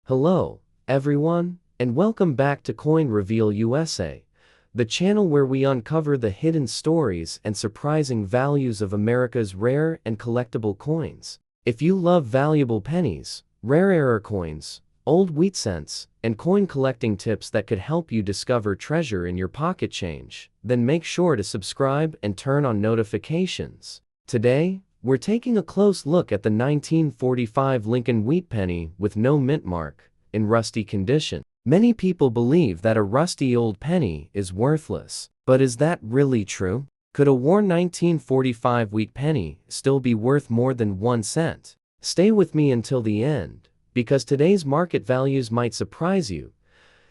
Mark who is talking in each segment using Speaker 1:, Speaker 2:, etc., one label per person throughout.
Speaker 1: Hello, everyone, and welcome back to Coin Reveal USA, the channel where we uncover the hidden stories and surprising values of America's rare and collectible coins. If you love valuable pennies, rare coins, old wheat cents, and coin collecting tips that could help you discover treasure in your pocket change, then make sure to subscribe and turn on notifications. Today, we're taking a close look at the 1945 Lincoln wheat penny with no mint mark, in rusty condition. Many people believe that a rusty old penny is worthless. But is that really true? Could a worn 1945 wheat penny still be worth more than 1 cent? Stay with me until the end, because today's market values might surprise you.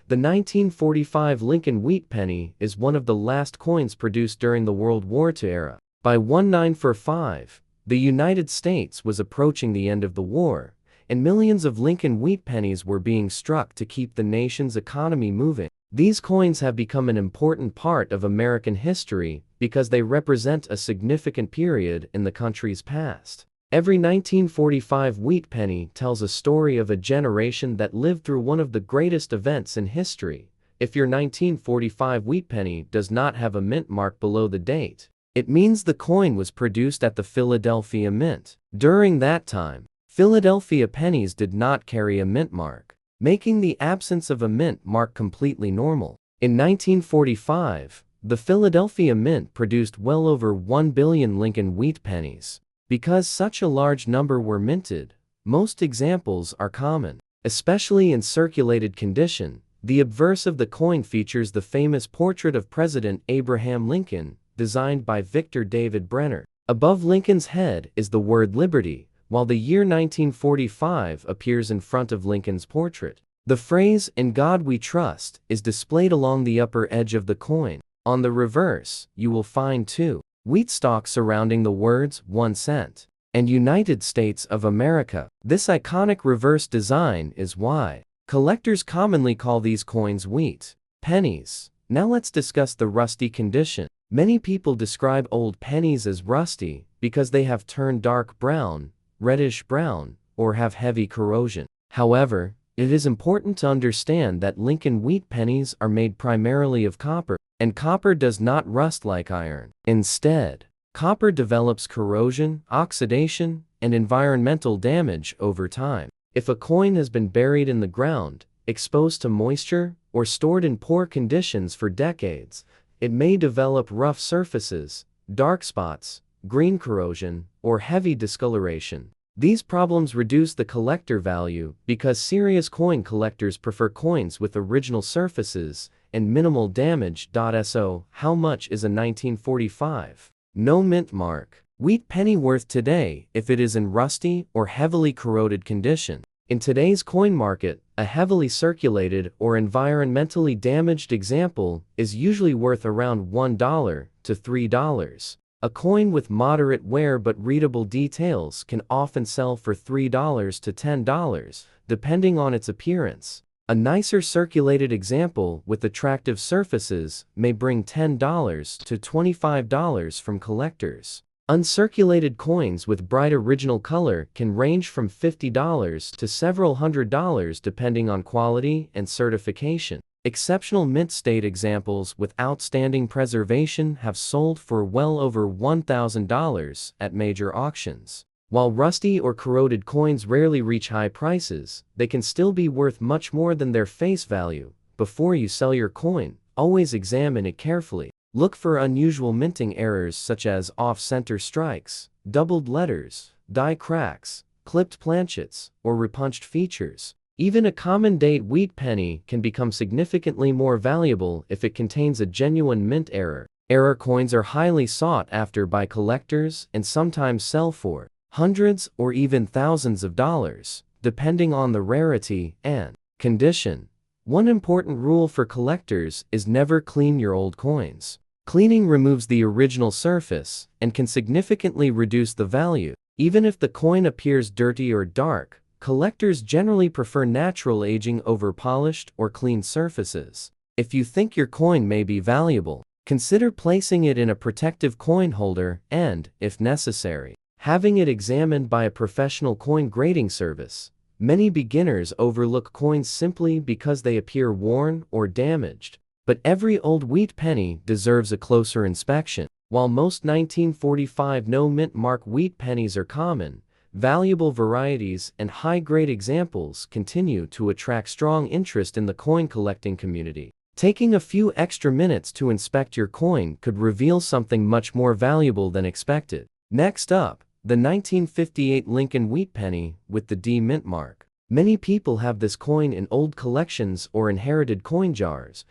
Speaker 1: The 1945 Lincoln wheat penny is one of the last coins produced during the World War II era. By 1945, the United States was approaching the end of the war, and millions of Lincoln wheat pennies were being struck to keep the nation's economy moving. These coins have become an important part of American history because they represent a significant period in the country's past. Every 1945 wheat penny tells a story of a generation that lived through one of the greatest events in history. If your 1945 wheat penny does not have a mint mark below the date, it means the coin was produced at the Philadelphia Mint. During that time, Philadelphia pennies did not carry a mint mark, making the absence of a mint mark completely normal. In 1945, the Philadelphia Mint produced well over 1 billion Lincoln wheat pennies. Because such a large number were minted, most examples are common, especially in circulated condition. The obverse of the coin features the famous portrait of President Abraham Lincoln, designed by Victor David Brenner. Above Lincoln's head is the word Liberty, while the year 1945 appears in front of Lincoln's portrait. The phrase, "In God We Trust," is displayed along the upper edge of the coin. On the reverse, you will find two wheat stalks surrounding the words 1 cent and United States of America. This iconic reverse design is why collectors commonly call these coins wheat pennies. Now let's discuss the rusty condition. Many people describe old pennies as rusty because they have turned dark brown, reddish brown, or have heavy corrosion. However, it is important to understand that Lincoln wheat pennies are made primarily of copper, and copper does not rust like iron. Instead, copper develops corrosion, oxidation, and environmental damage over time. If a coin has been buried in the ground, exposed to moisture, or stored in poor conditions for decades, it may develop rough surfaces, dark spots, green corrosion, or heavy discoloration. These problems reduce the collector value because serious coin collectors prefer coins with original surfaces and minimal damage. So, how much is a 1945 no mint mark wheat penny worth today if it is in rusty or heavily corroded condition? In today's coin market, a heavily circulated or environmentally damaged example is usually worth around $1 to $3. A coin with moderate wear but readable details can often sell for $3 to $10, depending on its appearance. A nicer circulated example with attractive surfaces may bring $10 to $25 from collectors. Uncirculated coins with bright original color can range from $50 to several $100s depending on quality and certification. Exceptional mint state examples with outstanding preservation have sold for well over $1,000 at major auctions. While rusty or corroded coins rarely reach high prices, they can still be worth much more than their face value. Before you sell your coin, always examine it carefully. Look for unusual minting errors such as off-center strikes, doubled letters, die cracks, clipped planchets, or repunched features. Even a common date wheat penny can become significantly more valuable if it contains a genuine mint error. Error coins are highly sought after by collectors and sometimes sell for hundreds or even thousands of dollars, depending on the rarity and condition. One important rule for collectors is never clean your old coins. Cleaning removes the original surface and can significantly reduce the value. Even if the coin appears dirty or dark, collectors generally prefer natural aging over polished or clean surfaces. If you think your coin may be valuable, consider placing it in a protective coin holder and, if necessary, having it examined by a professional coin grading service. Many beginners overlook coins simply because they appear worn or damaged. But every old wheat penny deserves a closer inspection. While most 1945 no-mint mark wheat pennies are common, valuable varieties and high-grade examples continue to attract strong interest in the coin collecting community. Taking a few extra minutes to inspect your coin could reveal something much more valuable than expected. Next up, the 1958 Lincoln wheat penny with the D mint mark. Many people have this coin in old collections or inherited coin jars,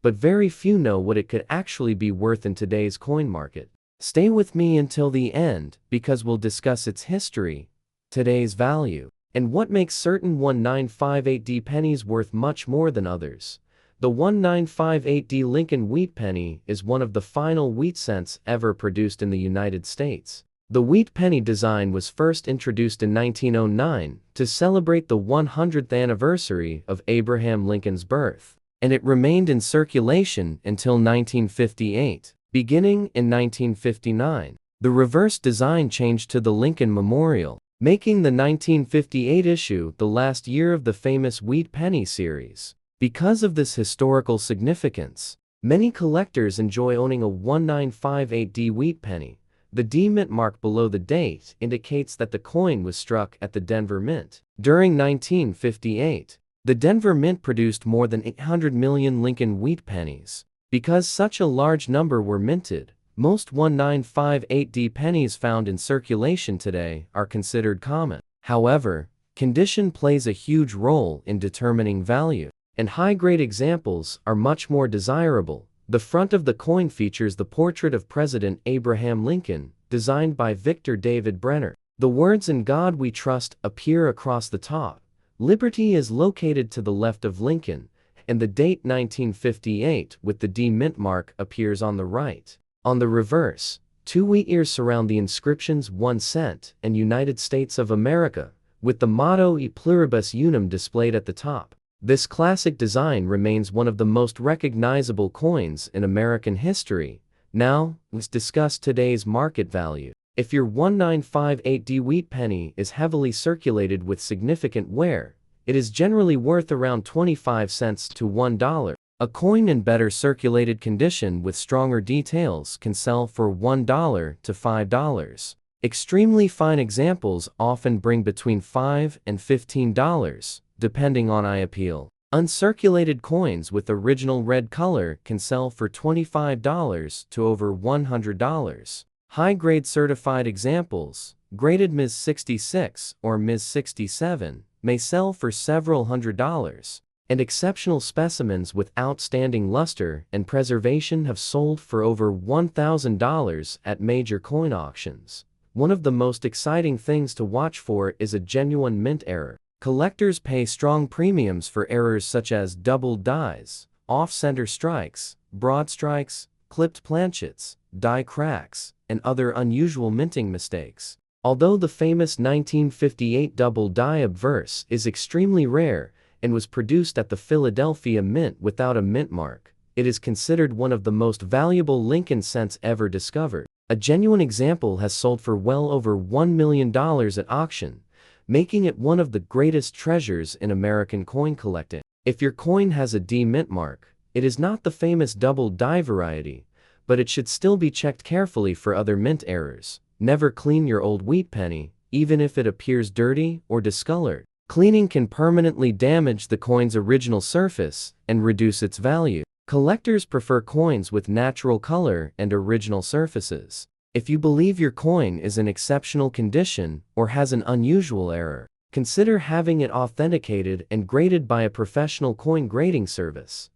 Speaker 1: but very few know what it could actually be worth in today's coin market. Stay with me until the end, because we'll discuss its history, today's value, and what makes certain 1958D pennies worth much more than others. The 1958D Lincoln wheat penny is one of the final wheat cents ever produced in the United States. The wheat penny design was first introduced in 1909 to celebrate the 100th anniversary of Abraham Lincoln's birth, and it remained in circulation until 1958. Beginning in 1959, the reverse design changed to the Lincoln Memorial, making the 1958 issue the last year of the famous wheat penny series. Because of this historical significance, many collectors enjoy owning a 1958D wheat penny. The D mint mark below the date indicates that the coin was struck at the Denver Mint. During 1958, the Denver Mint produced more than 800 million Lincoln wheat pennies. Because such a large number were minted, most 1958D pennies found in circulation today are considered common. However, condition plays a huge role in determining value, and high-grade examples are much more desirable. The front of the coin features the portrait of President Abraham Lincoln, designed by Victor David Brenner. The words "In God We Trust" appear across the top. Liberty is located to the left of Lincoln, and the date 1958 with the D mint mark appears on the right. On the reverse, two wheat ears surround the inscriptions 1 cent and United States of America, with the motto E pluribus unum displayed at the top. This classic design remains one of the most recognizable coins in American history. Now, let's discuss today's market value. If your 1958D wheat penny is heavily circulated with significant wear, it is generally worth around 25 cents to $1. A coin in better circulated condition with stronger details can sell for $1 to $5. Extremely fine examples often bring between $5 and $15, depending on eye appeal. Uncirculated coins with original red color can sell for $25 to over $100. High-grade certified examples, graded Ms. 66 or Ms. 67, may sell for several $100s, and exceptional specimens with outstanding luster and preservation have sold for over $1,000 at major coin auctions. One of the most exciting things to watch for is a genuine mint error. Collectors pay strong premiums for errors such as doubled dies, off-center strikes, broad strikes, clipped planchets, die cracks, and other unusual minting mistakes. Although the famous 1958 double die obverse is extremely rare and was produced at the Philadelphia Mint without a mint mark, it is considered one of the most valuable Lincoln cents ever discovered. A genuine example has sold for well over $1 million at auction, making it one of the greatest treasures in American coin collecting. If your coin has a D mint mark, it is not the famous double die variety, but it should still be checked carefully for other mint errors. Never clean your old wheat penny, even if it appears dirty or discolored. Cleaning can permanently damage the coin's original surface and reduce its value. Collectors prefer coins with natural color and original surfaces. If you believe your coin is in exceptional condition or has an unusual error, consider having it authenticated and graded by a professional coin grading service.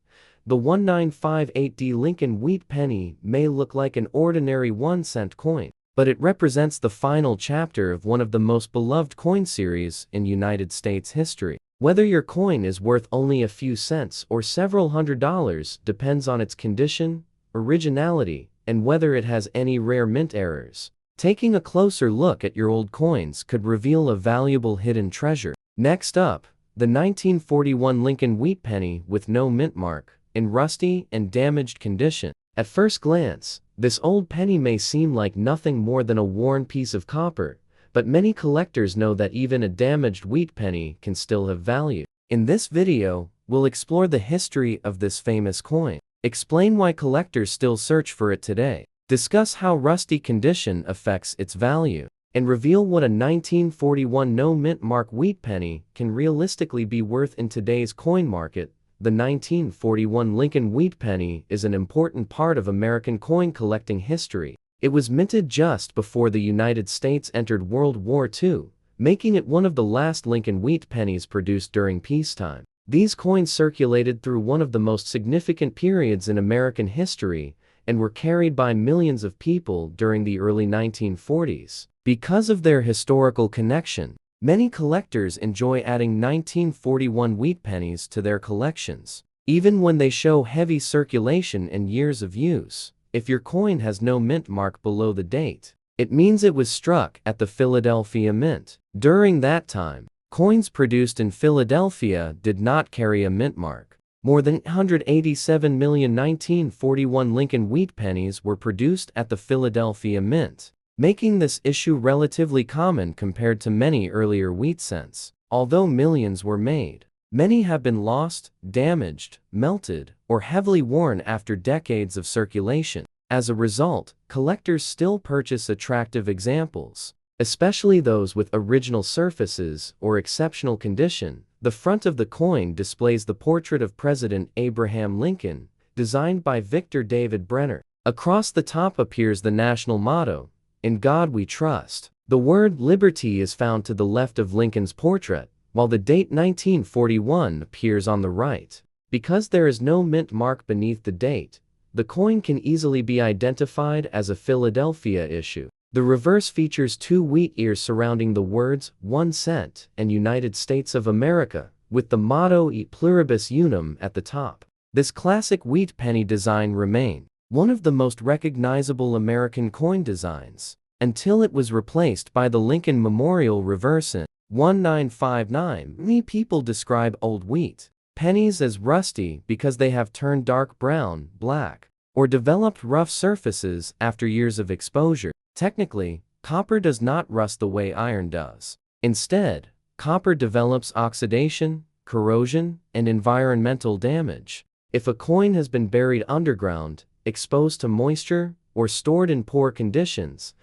Speaker 1: The 1958D Lincoln wheat penny may look like an ordinary 1-cent coin, but it represents the final chapter of one of the most beloved coin series in United States history. Whether your coin is worth only a few cents or several $100s depends on its condition, originality, and whether it has any rare mint errors. Taking a closer look at your old coins could reveal a valuable hidden treasure. Next up, the 1941 Lincoln wheat penny with no mint mark, in rusty and damaged condition. At first glance, this old penny may seem like nothing more than a worn piece of copper, but many collectors know that even a damaged wheat penny can still have value. In this video, we'll explore the history of this famous coin, explain why collectors still search for it today, discuss how rusty condition affects its value, and reveal what a 1941 no-mint mark wheat penny can realistically be worth in today's coin market. The 1941 Lincoln wheat penny is an important part of American coin collecting history. It was minted just before the United States entered World War II, making it one of the last Lincoln wheat pennies produced during peacetime. These coins circulated through one of the most significant periods in American history and were carried by millions of people during the early 1940s. Because of their historical connection, many collectors enjoy adding 1941 wheat pennies to their collections, even when they show heavy circulation and years of use. If your coin has no mint mark below the date, it means it was struck at the Philadelphia Mint. During that time, coins produced in Philadelphia did not carry a mint mark. More than 187 million 1941 Lincoln wheat pennies were produced at the Philadelphia Mint, making this issue relatively common compared to many earlier wheat cents. Although millions were made, many have been lost, damaged, melted, or heavily worn after decades of circulation. As a result, collectors still purchase attractive examples, especially those with original surfaces or exceptional condition. The front of the coin displays the portrait of President Abraham Lincoln, designed by Victor David Brenner. Across the top appears the national motto, "In God We Trust." The word liberty is found to the left of Lincoln's portrait, while the date 1941 appears on the right. Because there is no mint mark beneath the date, the coin can easily be identified as a Philadelphia issue. The reverse features two wheat ears surrounding the words 1 cent and United States of America, with the motto E pluribus unum at the top. This classic wheat penny design remained one of the most recognizable American coin designs, until it was replaced by the Lincoln Memorial reverse in 1959. Many people describe old wheat pennies as rusty because they have turned dark brown, black, or developed rough surfaces after years of exposure. Technically, copper does not rust the way iron does. Instead, copper develops oxidation, corrosion, and environmental damage. If a coin has been buried underground, exposed to moisture, or stored in poor conditions,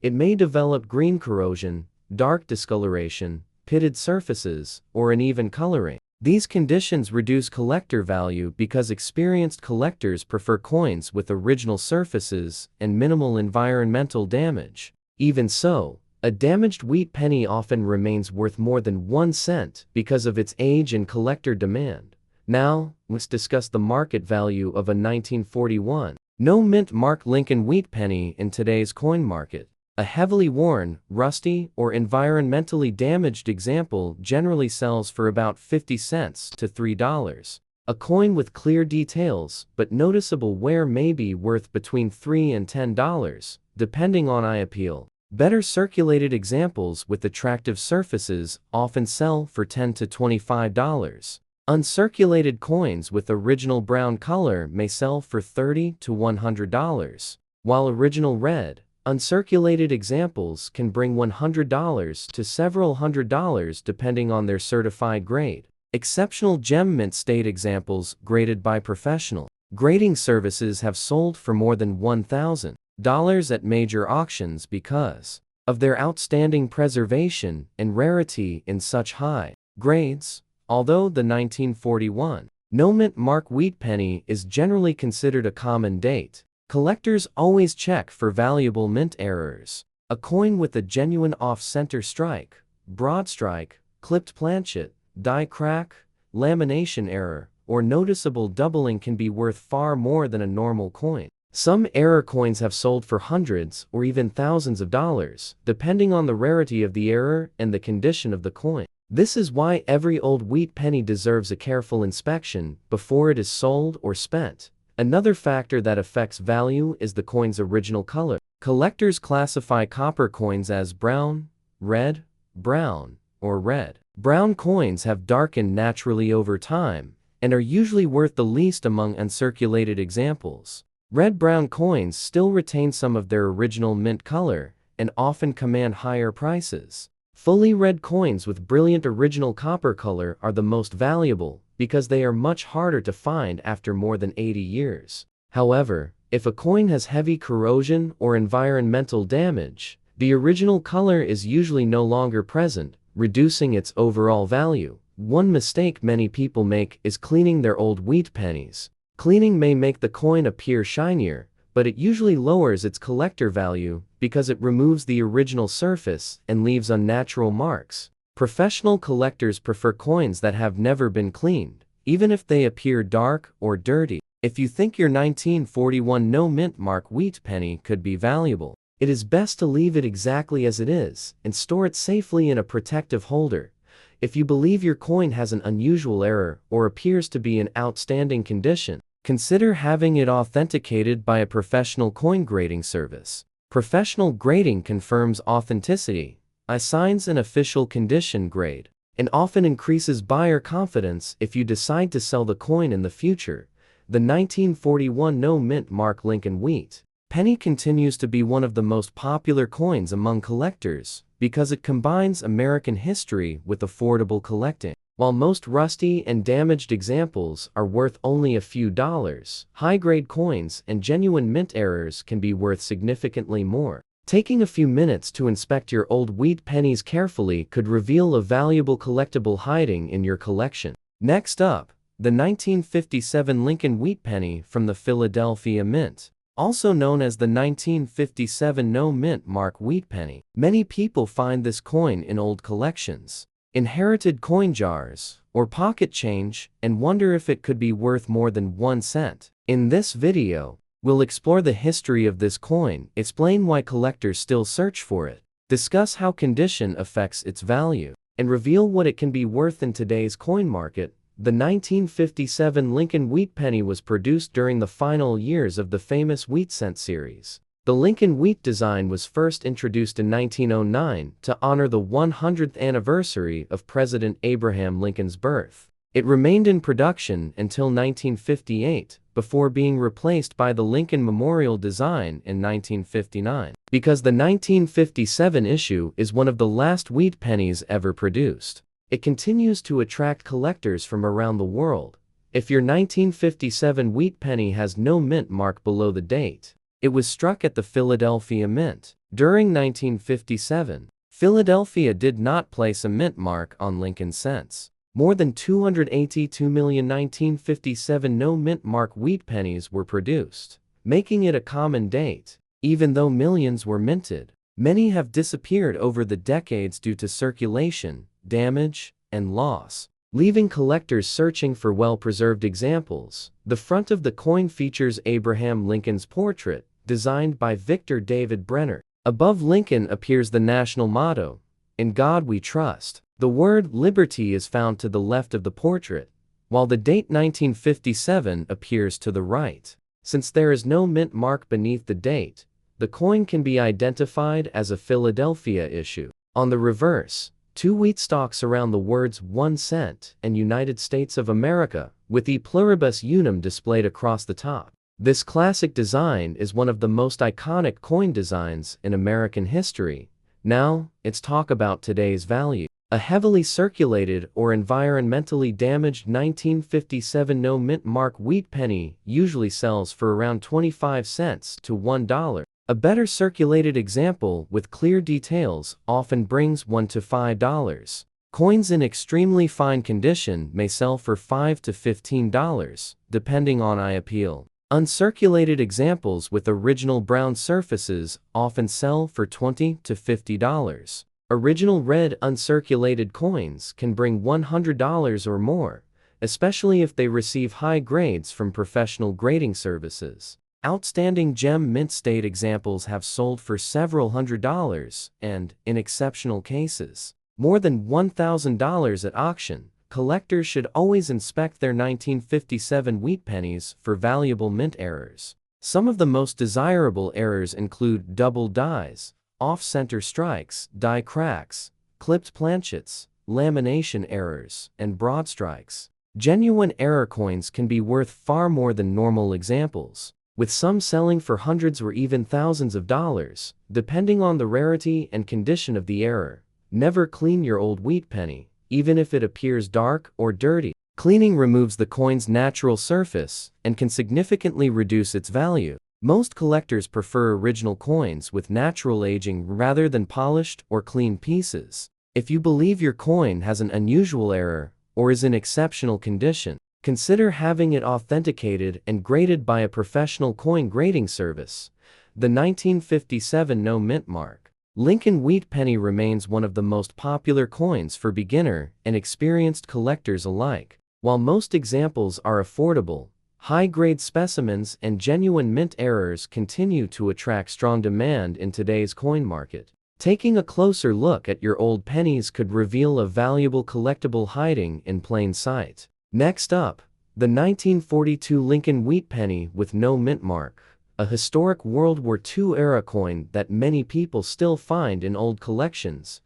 Speaker 1: it may develop green corrosion, dark discoloration, pitted surfaces, or uneven coloring. These conditions reduce collector value because experienced collectors prefer coins with original surfaces and minimal environmental damage. Even so, a damaged wheat penny often remains worth more than 1 cent because of its age and collector demand. Now, let's discuss the market value of a 1941 no-mint mark Lincoln wheat penny in today's coin market. A heavily worn, rusty, or environmentally damaged example generally sells for about 50 cents to $3. A coin with clear details but noticeable wear may be worth between $3 and $10, depending on eye appeal. Better circulated examples with attractive surfaces often sell for $10 to $25. Uncirculated coins with original brown color may sell for $30 to $100, while original red, uncirculated examples can bring $100 to several $100s depending on their certified grade. Exceptional gem mint state examples graded by professional grading services have sold for more than $1,000 at major auctions because of their outstanding preservation and rarity in such high grades. Although the 1941 no-mint mark wheat penny is generally considered a common date, collectors always check for valuable mint errors. A coin with a genuine off-center strike, broad strike, clipped planchet, die crack, lamination error, or noticeable doubling can be worth far more than a normal coin. Some error coins have sold for hundreds or even thousands of dollars, depending on the rarity of the error and the condition of the coin. This is why every old wheat penny deserves a careful inspection before it is sold or spent. Another factor that affects value is the coin's original color. Collectors classify copper coins as brown, red, brown, or red. Brown coins have darkened naturally over time and are usually worth the least among uncirculated examples. Red-brown coins still retain some of their original mint color and often command higher prices. Fully red coins with brilliant original copper color are the most valuable because they are much harder to find after more than 80 years. However, if a coin has heavy corrosion or environmental damage, the original color is usually no longer present, reducing its overall value. One mistake many people make is cleaning their old wheat pennies. Cleaning may make the coin appear shinier, but it usually lowers its collector value because it removes the original surface and leaves unnatural marks. Professional collectors prefer coins that have never been cleaned, even if they appear dark or dirty. If you think your 1941 no mint mark wheat penny could be valuable, it is best to leave it exactly as it is and store it safely in a protective holder. If you believe your coin has an unusual error or appears to be in outstanding condition, consider having it authenticated by a professional coin grading service. Professional grading confirms authenticity, assigns an official condition grade, and often increases buyer confidence if you decide to sell the coin in the future. The 1941 no mint mark Lincoln wheat penny continues to be one of the most popular coins among collectors because it combines American history with affordable collecting. While most rusty and damaged examples are worth only a few dollars, high-grade coins and genuine mint errors can be worth significantly more. Taking a few minutes to inspect your old wheat pennies carefully could reveal a valuable collectible hiding in your collection. Next up, the 1957 Lincoln wheat penny from the Philadelphia Mint, also known as the 1957 no mint mark wheat penny. Many people find this coin in old collections, inherited coin jars, or pocket change, and wonder if it could be worth more than 1 cent. In this video, we'll explore the history of this coin, explain why collectors still search for it, discuss how condition affects its value, and reveal what it can be worth in today's coin market. The 1957 Lincoln wheat penny was produced during the final years of the famous wheat cent series. The Lincoln wheat design was first introduced in 1909 to honor the 100th anniversary of President Abraham Lincoln's birth. It remained in production until 1958, before being replaced by the Lincoln Memorial design in 1959. Because the 1957 issue is one of the last wheat pennies ever produced, it continues to attract collectors from around the world. If your 1957 wheat penny has no mint mark below the date, it was struck at the Philadelphia Mint. During 1957, Philadelphia did not place a mint mark on Lincoln cents. More than 282 million 1957 no mint mark wheat pennies were produced, making it a common date. Even though millions were minted, many have disappeared over the decades due to circulation, damage, and loss, leaving collectors searching for well-preserved examples. The front of the coin features Abraham Lincoln's portrait, designed by Victor David Brenner. Above Lincoln appears the national motto, "In God We Trust." The word liberty is found to the left of the portrait, while the date 1957 appears to the right. Since there is no mint mark beneath the date, the coin can be identified as a Philadelphia issue. On the reverse, 2 wheat stalks around the words 1 cent and United States of America, with E pluribus unum displayed across the top. This classic design is one of the most iconic coin designs in American history. Now, let's talk about today's value. A heavily circulated or environmentally damaged 1957 no mint mark wheat penny usually sells for around 25 cents to $1. A better circulated example with clear details often brings $1 to $5. Coins in extremely fine condition may sell for $5 to $15, depending on eye appeal. Uncirculated examples with original brown surfaces often sell for $20 to $50. Original red uncirculated coins can bring $100 or more, especially if they receive high grades from professional grading services. Outstanding gem mint state examples have sold for several $100s and, in exceptional cases, more than $1,000 at auction. Collectors should always inspect their 1957 wheat pennies for valuable mint errors. Some of the most desirable errors include double dies, off-center strikes, die cracks, clipped planchets, lamination errors, and broad strikes. Genuine error coins can be worth far more than normal examples. with some selling for hundreds or even thousands of dollars, depending on the rarity and condition of the error. Never clean your old wheat penny, even if it appears dark or dirty. Cleaning removes the coin's natural surface and can significantly reduce its value. Most collectors prefer original coins with natural aging rather than polished or clean pieces. If you believe your coin has an unusual error or is in exceptional condition, consider having it authenticated and graded by a professional coin grading service. The 1957 No Mint Mark Lincoln Wheat Penny remains one of the most popular coins for beginner and experienced collectors alike. While most examples are affordable, high-grade specimens and genuine mint errors continue to attract strong demand in today's coin market. Taking a closer look at your old pennies could reveal a valuable collectible hiding in plain sight. Next up, the 1942 Lincoln Wheat Penny with no mint mark, a historic World War II-era coin that many people still find in old collections,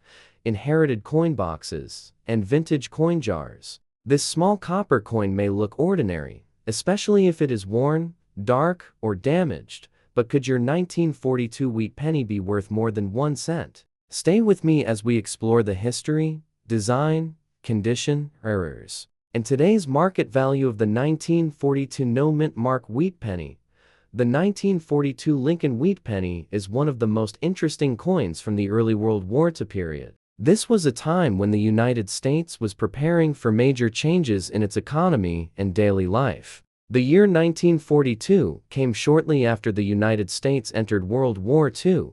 Speaker 1: inherited coin boxes, and vintage coin jars. This small copper coin may look ordinary, especially if it is worn, dark, or damaged, but could your 1942 wheat penny be worth more than 1 cent? Stay with me as we explore the history, design, condition, errors, and today's market value of the 1942 No Mint Mark wheat penny. The 1942 Lincoln Wheat Penny is one of the most interesting coins from the early World War II period. This was a time when the United States was preparing for major changes in its economy and daily life. The year 1942 came shortly after the United States entered World War II,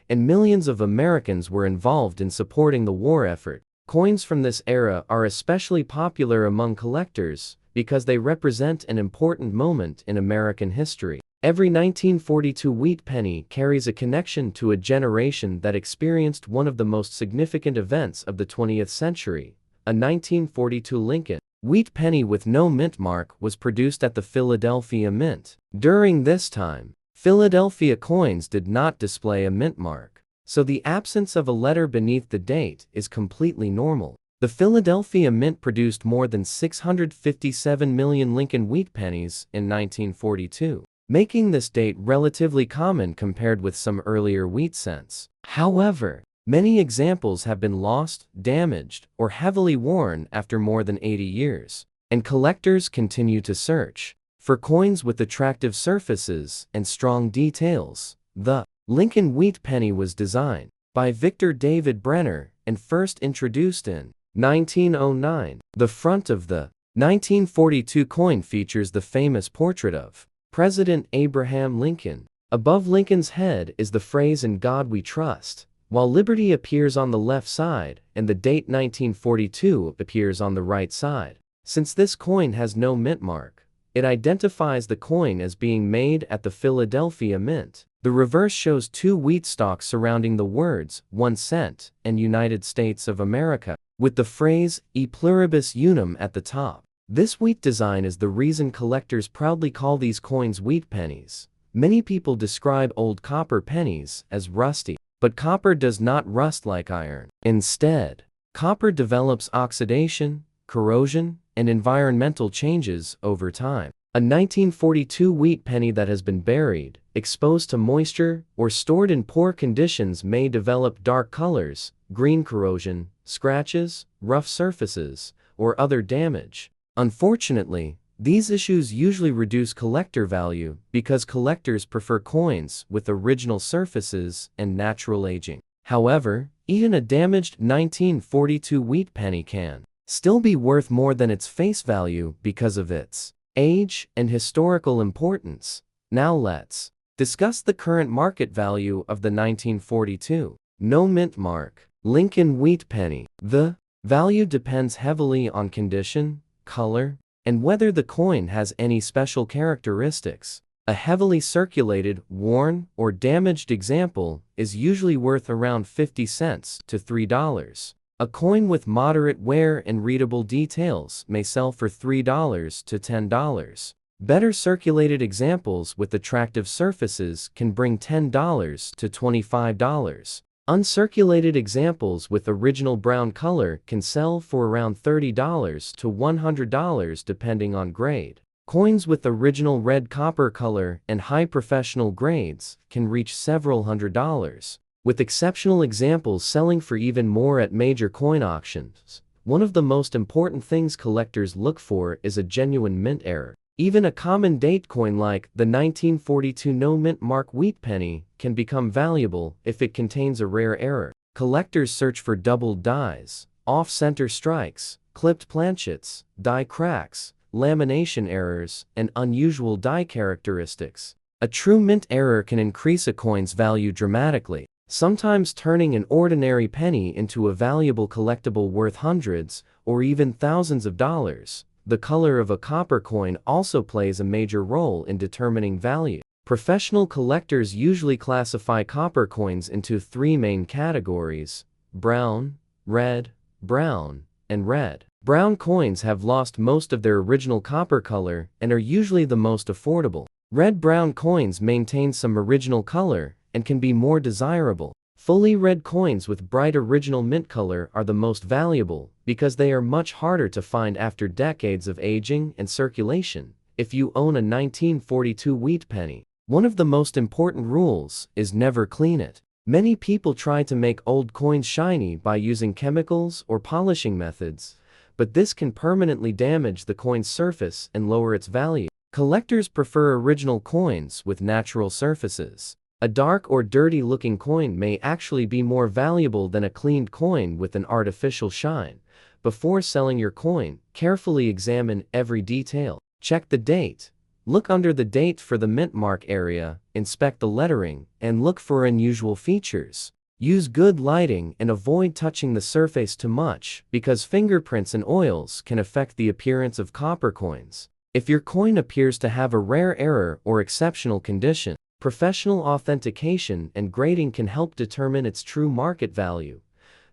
Speaker 1: and millions of Americans were involved in supporting the war effort. Coins from this era are especially popular among collectors because they represent an important moment in American history. Every 1942 wheat penny carries a connection to a generation that experienced one of the most significant events of the 20th century. A 1942 Lincoln Wheat Penny with no mint mark was produced at the Philadelphia Mint. During this time, Philadelphia coins did not display a mint mark, so the absence of a letter beneath the date is completely normal. The Philadelphia Mint produced more than 657 million Lincoln Wheat Pennies in 1942, making this date relatively common compared with some earlier wheat cents. However, many examples have been lost, damaged, or heavily worn after more than 80 years, and collectors continue to search for coins with attractive surfaces and strong details. The Lincoln Wheat Penny was designed by Victor David Brenner and first introduced in 1909. The front of the 1942 coin features the famous portrait of President Abraham Lincoln. Above Lincoln's head is the phrase "In God We Trust," while Liberty appears on the left side and the date 1942 appears on the right side. Since this coin has no mint mark, it identifies the coin as being made at the Philadelphia Mint. The reverse shows 2 wheat stalks surrounding the words 1 cent and United States of America, with the phrase E pluribus unum at the top. This wheat design is the reason collectors proudly call these coins wheat pennies. Many people describe old copper pennies as rusty, but copper does not rust like iron. Instead, copper develops oxidation, corrosion, and environmental changes over time. A 1942 wheat penny that has been buried, exposed to moisture, or stored in poor conditions may develop dark colors, green corrosion, scratches, rough surfaces, or other damage. Unfortunately, these issues usually reduce collector value because collectors prefer coins with original surfaces and natural aging. However, even a damaged 1942 wheat penny can still be worth more than its face value because of its age and historical importance. Now let's discuss the current market value of the 1942 No Mint Mark Lincoln Wheat Penny. The value depends heavily on condition, color, and whether the coin has any special characteristics. A heavily circulated, worn, or damaged example is usually worth around 50 cents to $3. A coin with moderate wear and readable details may sell for $3 to $10. Better circulated examples with attractive surfaces can bring $10 to $25. Uncirculated examples with original brown color can sell for around $30 to $100 depending on grade. Coins with original red copper color and high professional grades can reach several $100s, with exceptional examples selling for even more at major coin auctions. One of the most important things collectors look for is a genuine mint error. Even a common date coin like the 1942 no-mint mark wheat penny can become valuable if it contains a rare error. Collectors search for doubled dies, off-center strikes, clipped planchets, die cracks, lamination errors, and unusual die characteristics. A true mint error can increase a coin's value dramatically, sometimes turning an ordinary penny into a valuable collectible worth hundreds or even thousands of dollars. The color of a copper coin also plays a major role in determining value. Professional collectors usually classify copper coins into three main categories: brown, red, brown, and red. Brown coins have lost most of their original copper color and are usually the most affordable. Red-brown coins maintain some original color and can be more desirable. Fully red coins with bright original mint color are the most valuable because they are much harder to find after decades of aging and circulation. If you own a 1942 wheat penny, one of the most important rules is never clean it. Many people try to make old coins shiny by using chemicals or polishing methods, but this can permanently damage the coin's surface and lower its value. Collectors prefer original coins with natural surfaces. A dark or dirty-looking coin may actually be more valuable than a cleaned coin with an artificial shine. Before selling your coin, carefully examine every detail. Check the date. Look under the date for the mint mark area, inspect the lettering, and look for unusual features. Use good lighting and avoid touching the surface too much, because fingerprints and oils can affect the appearance of copper coins. If your coin appears to have a rare error or exceptional condition, professional authentication and grading can help determine its true market value.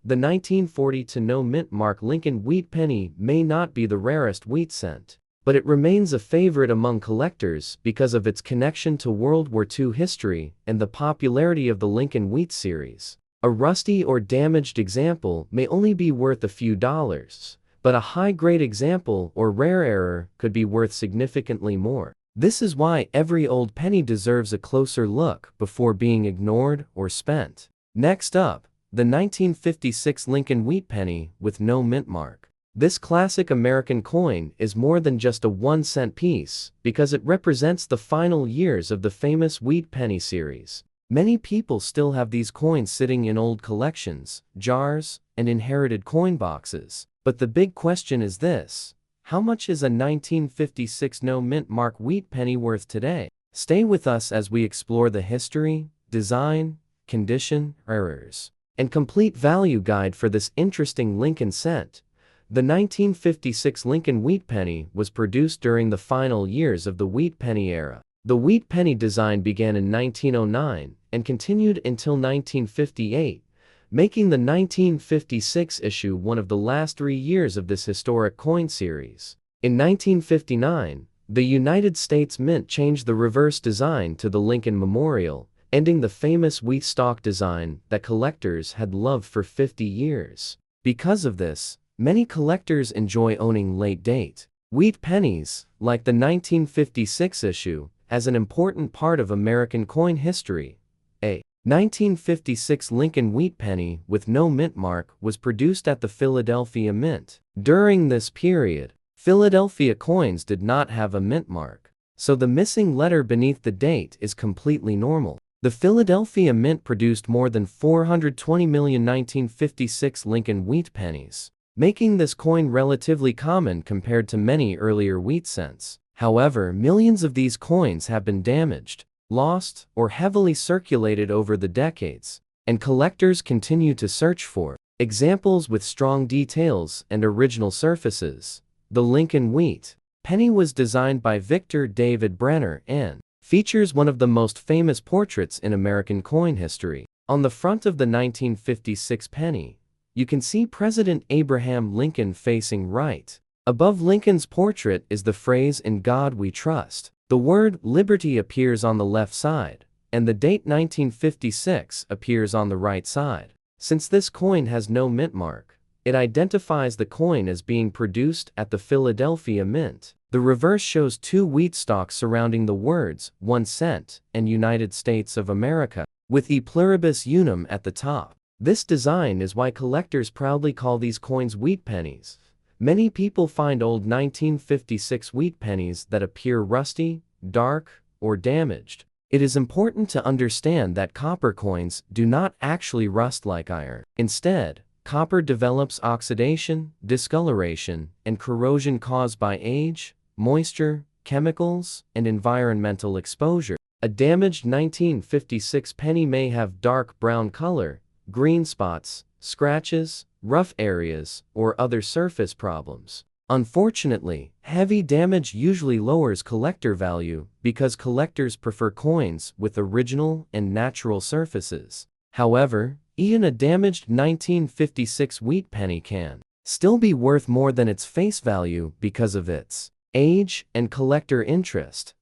Speaker 1: The 1942 no-mint mark Lincoln wheat penny may not be the rarest wheat cent, but it remains a favorite among collectors because of its connection to World War II history and the popularity of the Lincoln Wheat series. A rusty or damaged example may only be worth a few dollars, but a high-grade example or rare error could be worth significantly more. This is why every old penny deserves a closer look before being ignored or spent. Next up, the 1956 Lincoln wheat penny with no mint mark. This classic American coin is more than just a 1-cent piece because it represents the final years of the famous wheat penny series. Many people still have these coins sitting in old collections, jars, and inherited coin boxes. But the big question is this: how much is a 1956 no-mint mark wheat penny worth today? Stay with us as we explore the history, design, condition, errors, and complete value guide for this interesting Lincoln cent. The 1956 Lincoln wheat penny was produced during the final years of the wheat penny era. The wheat penny design began in 1909 and continued until 1958, making the 1956 issue one of the last 3 years of this historic coin series. In 1959, the United States Mint changed the reverse design to the Lincoln Memorial, ending the famous wheat stalk design that collectors had loved for 50 years. Because of this, many collectors enjoy owning late-date wheat pennies, like the 1956 issue, as an important part of American coin history. A 1956 Lincoln wheat penny with no mint mark was produced at the Philadelphia Mint. During this period, Philadelphia coins did not have a mint mark, so the missing letter beneath the date is completely normal. The Philadelphia Mint produced more than 420 million 1956 Lincoln wheat pennies, making this coin relatively common compared to many earlier wheat cents. However, millions of these coins have been damaged, lost, or heavily circulated over the decades, and collectors continue to search for examples with strong details and original surfaces. The Lincoln wheat penny was designed by Victor David Brenner and features one of the most famous portraits in American coin history. On the front of the 1956 penny, you can see President Abraham Lincoln facing right. Above Lincoln's portrait is the phrase "In God We Trust." The word "Liberty" appears on the left side, and the date 1956 appears on the right side. Since this coin has no mint mark, It identifies the coin as being produced at the Philadelphia Mint. The reverse shows two wheat stalks surrounding the words 1 cent and United States of America, with E pluribus unum at the top. This design is why collectors proudly call these coins wheat pennies. Many people find old 1956 wheat pennies that appear rusty, dark, or damaged. It is important to understand that copper coins do not actually rust like iron. Instead, copper develops oxidation, discoloration, and corrosion caused by age, moisture, chemicals, and environmental exposure. A damaged 1956 penny may have dark brown color, green spots, scratches, rough areas, or other surface problems. Unfortunately, heavy damage usually lowers collector value because collectors prefer coins with original and natural surfaces. However, even a damaged 1956 wheat penny can still be worth more than its face value because of its age and collector interest.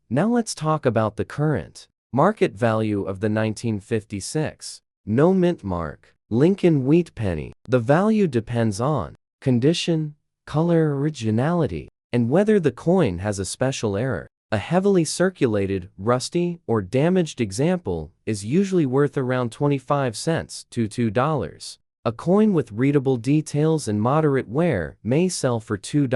Speaker 1: Now let's talk about the current market value of the 1956 no mint mark Lincoln wheat penny. The value depends on condition, color, originality, and whether the coin has a special error. A heavily circulated, rusty, or damaged example is usually worth around 25 cents to $2. A coin with readable details and moderate wear may sell for $2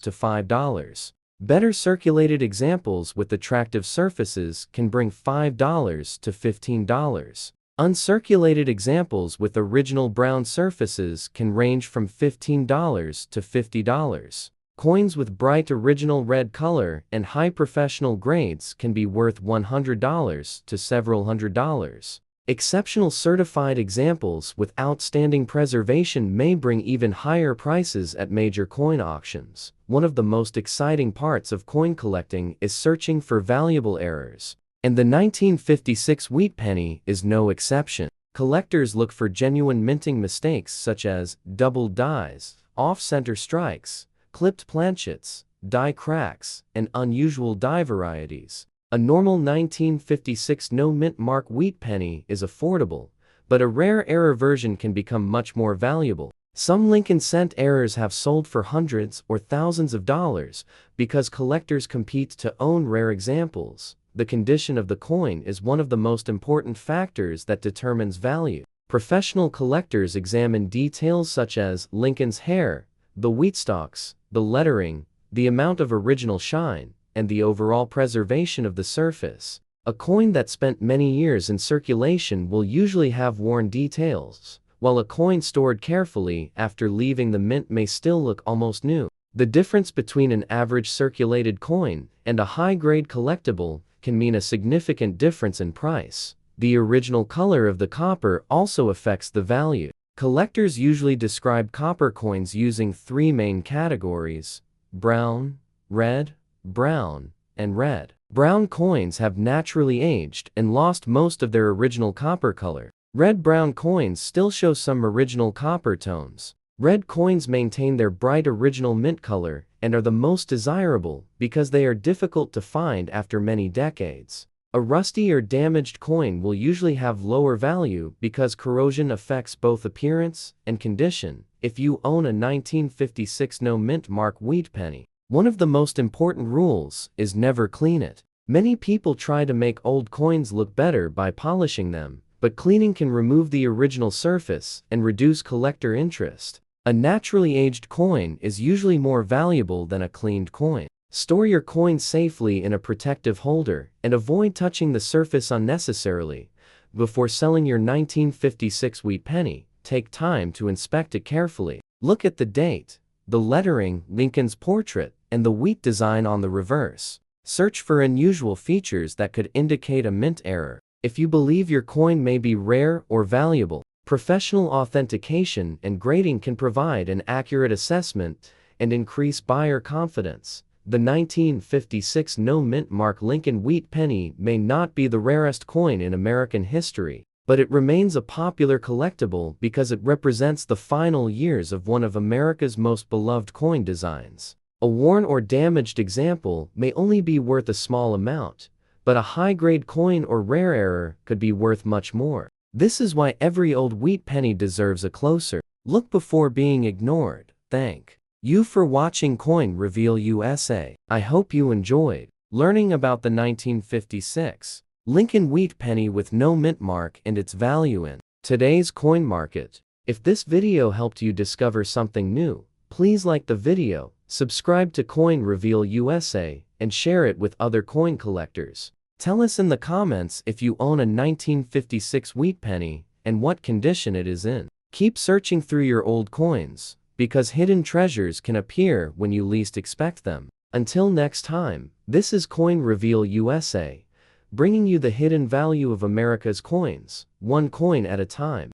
Speaker 1: to $5. Better circulated examples with attractive surfaces can bring $5 to $15. Uncirculated examples with original brown surfaces can range from $15 to $50. Coins with bright original red color and high professional grades can be worth $100 to several $100s. Exceptional certified examples with outstanding preservation may bring even higher prices at major coin auctions. One of the most exciting parts of coin collecting is searching for valuable errors. And the 1956 wheat penny is no exception. Collectors look for genuine minting mistakes such as doubled dies, off-center strikes, clipped planchets, die cracks, and unusual die varieties. A normal 1956 no mint mark wheat penny is affordable, but a rare error version can become much more valuable. Some Lincoln cent errors have sold for hundreds or thousands of dollars because collectors compete to own rare examples. The condition of the coin is one of the most important factors that determines value. Professional collectors examine details such as Lincoln's hair, the wheat stalks, the lettering, the amount of original shine, and the overall preservation of the surface. A coin that spent many years in circulation will usually have worn details, while a coin stored carefully after leaving the mint may still look almost new. The difference between an average circulated coin and a high-grade collectible can mean a significant difference in price. The original color of the copper also affects the value. Collectors usually describe copper coins using three main categories: brown, red, brown, and red. Brown coins have naturally aged and lost most of their original copper color. Red-brown coins still show some original copper tones. Red coins maintain their bright original mint color and are the most desirable because they are difficult to find after many decades. A rusty or damaged coin will usually have lower value because corrosion affects both appearance and condition. If you own a 1956 no mint mark wheat penny, one of the most important rules is never clean it. Many people try to make old coins look better by polishing them, but cleaning can remove the original surface and reduce collector interest. A naturally aged coin is usually more valuable than a cleaned coin. Store your coin safely in a protective holder and avoid touching the surface unnecessarily. Before selling your 1956 wheat penny, take time to inspect it carefully. Look at the date, the lettering, Lincoln's portrait, and the wheat design on the reverse. Search for unusual features that could indicate a mint error. If you believe your coin may be rare or valuable, professional authentication and grading can provide an accurate assessment and increase buyer confidence. The 1956 no mint mark Lincoln wheat penny may not be the rarest coin in American history, but it remains a popular collectible because it represents the final years of one of America's most beloved coin designs. A worn or damaged example may only be worth a small amount, but a high-grade coin or rare error could be worth much more. This is why every old wheat penny deserves a closer Look before being ignored. Thank you for watching Coin Reveal USA. I hope you enjoyed learning about the 1956 Lincoln wheat penny with no mint mark and its value in today's coin market. If this video helped you discover something new, please like the video, subscribe to Coin Reveal USA, and share it with other coin collectors. Tell us in the comments if you own a 1956 wheat penny and what condition it is in. Keep searching through your old coins, because hidden treasures can appear when you least expect them. Until next time, this is Coin Reveal USA, bringing you the hidden value of America's coins, one coin at a time.